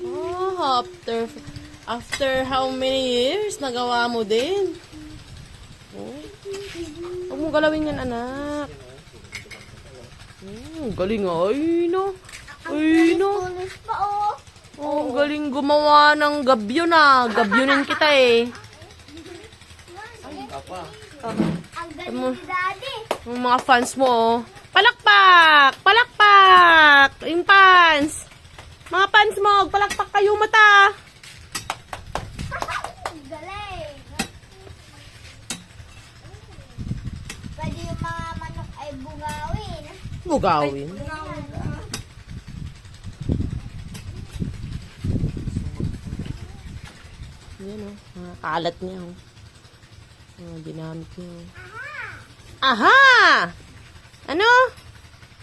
Oh, after how many years, nagawa mo din? Oh. Huwag mo galawin yan, anak. Galing nga. Ay, no. Ay, no. Tulis pa, oh. Oh, galing gumawa ng gabyo na. Gabyonin kita eh. Ang galing ni Daddy. Yung mga fans mo, oh. Palakpak! Palakpak! Yung fans. Mga fans mo, palakpak kayo mata. Galing. Pwede yung mga manok ay bungawin. Bugawin. Yan o. Mga kalat niya o. Mga ginamit niya o. Aha! Ano?